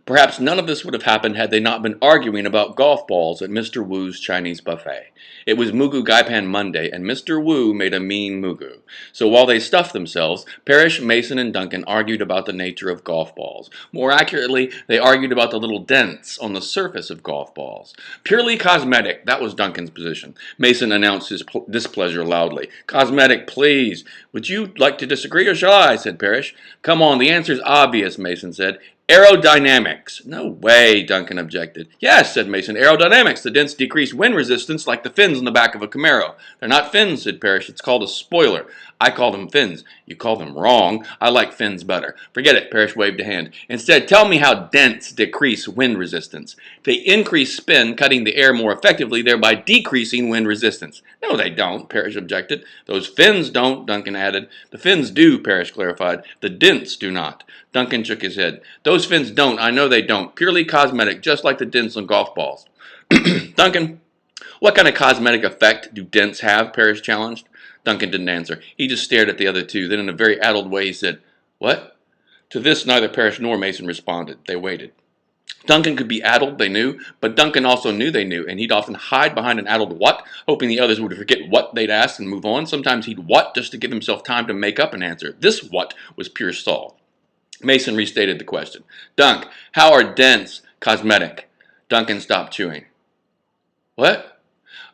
Perhaps none of this would have happened had they not been arguing about golf balls at Mr. Wu's Chinese buffet. It was Mugu Gaipan Monday, and Mr. Wu made a mean Mugu. So while they stuffed themselves, Parrish, Mason, and Duncan argued about the nature of golf balls. More accurately, they argued about the little dents on the surface of golf balls. Purely cosmetic, that was Duncan's position. Mason announced his displeasure loudly. Cosmetic, please. Would you like to disagree, or shall I? Said Parrish. Come on, the answer's obvious, Mason said. Aerodynamics. No way, Duncan objected. Yes, said Mason, aerodynamics. The dents decrease wind resistance like the fins on the back of a Camaro. They're not fins, said Parrish. It's called a spoiler. I call them fins. You call them wrong. I like fins better. Forget it, Parrish waved a hand. Instead, tell me how dents decrease wind resistance. They increase spin, cutting the air more effectively, thereby decreasing wind resistance. No, they don't, Parrish objected. Those fins don't, Duncan added. The fins do, Parrish clarified. The dents do not. Duncan shook his head. Those fins don't. I know they don't. Purely cosmetic, just like the dents on golf balls. Duncan, what kind of cosmetic effect do dents have? Parrish challenged. Duncan didn't answer. He just stared at the other two. Then in a very addled way he said, What? To this neither Parrish nor Mason responded. They waited. Duncan could be addled, they knew, but Duncan also knew they knew, and he'd often hide behind an addled what, hoping the others would forget what they'd asked and move on. Sometimes he'd what just to give himself time to make up an answer. This what was pure stall. Mason restated the question. Dunk, how are dents cosmetic? Duncan stopped chewing. What?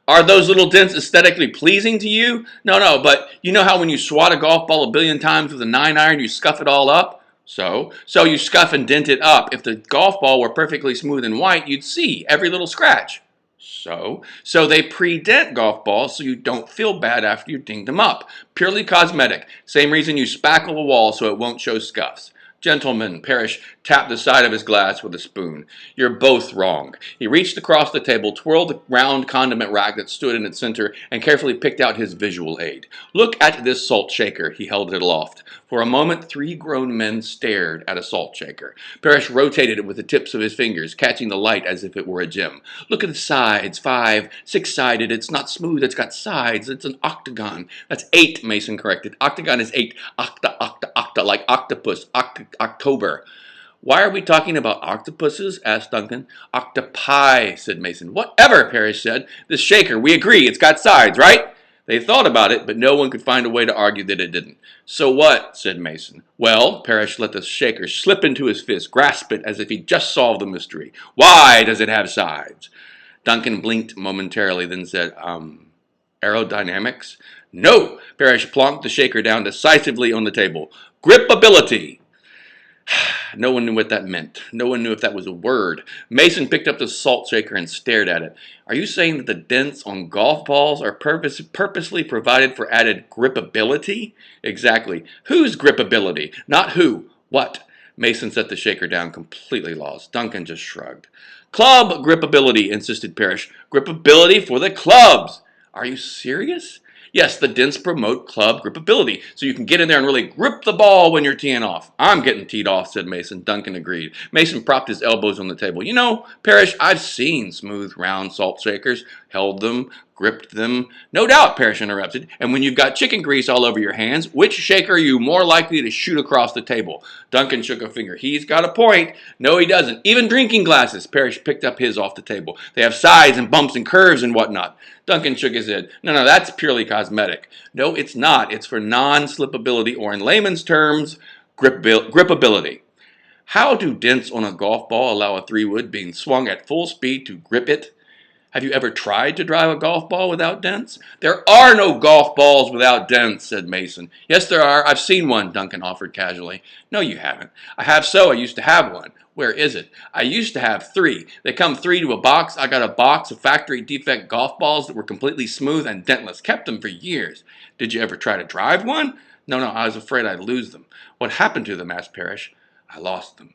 Are those little dents aesthetically pleasing to you? No, but you know how when you swat a golf ball 1,000,000,000 times with a 9-iron, you scuff it all up? So you scuff and dent it up. If the golf ball were perfectly smooth and white, you'd see every little scratch. So they pre-dent golf balls so you don't feel bad after you dinged them up. Purely cosmetic. Same reason you spackle a wall so it won't show scuffs. Gentlemen, Parrish tapped the side of his glass with a spoon. You're both wrong. He reached across the table, twirled the round condiment rack that stood in its center, and carefully picked out his visual aid. Look at this salt shaker. He held it aloft. For a moment, 3 grown men stared at a salt shaker. Parrish rotated it with the tips of his fingers, catching the light as if it were a gem. Look at the sides. 5, 6-sided. It's not smooth. It's got sides. It's an octagon. That's 8, Mason corrected. Octagon is 8. Octa, like octopus. October. Why are we talking about octopuses? Asked Duncan. Octopi, said Mason. Whatever, Parrish said. This shaker, we agree, it's got sides, right? They thought about it, but no one could find a way to argue that it didn't. So what? Said Mason. Well, Parrish let the shaker slip into his fist, grasp it as if he'd just solved the mystery. Why does it have sides? Duncan blinked momentarily, then said, aerodynamics? No! Parrish plonked the shaker down decisively on the table. Gripability! No one knew what that meant. No one knew if that was a word. Mason picked up the salt shaker and stared at it. Are you saying that the dents on golf balls are purposely provided for added gripability? Exactly. Whose gripability? Not who. What? Mason set the shaker down, completely lost. Duncan just shrugged. Club gripability, insisted Parrish. Gripability for the clubs. Are you serious? Yes, the dents promote club gripability, so you can get in there and really grip the ball when you're teeing off. I'm getting teed off, said Mason. Duncan agreed. Mason propped his elbows on the table. You know, Parrish, I've seen smooth, round salt shakers, held them, gripped them. No doubt, Parrish interrupted. And when you've got chicken grease all over your hands, which shaker are you more likely to shoot across the table? Duncan shook a finger. He's got a point. No, he doesn't. Even drinking glasses. Parrish picked up his off the table. They have sides and bumps and curves and whatnot. Duncan shook his head. No, that's purely cosmetic. No, it's not. It's for non-slippability, or in layman's terms, gripability. How do dents on a golf ball allow a 3-wood being swung at full speed to grip it? Have you ever tried to drive a golf ball without dents? There are no golf balls without dents, said Mason. Yes, there are. I've seen one, Duncan offered casually. No, you haven't. I have so. I used to have one. Where is it? I used to have 3. They come 3 to a box. I got a box of factory defect golf balls that were completely smooth and dentless. Kept them for years. Did you ever try to drive one? No, I was afraid I'd lose them. What happened to them? Asked Parrish. I lost them.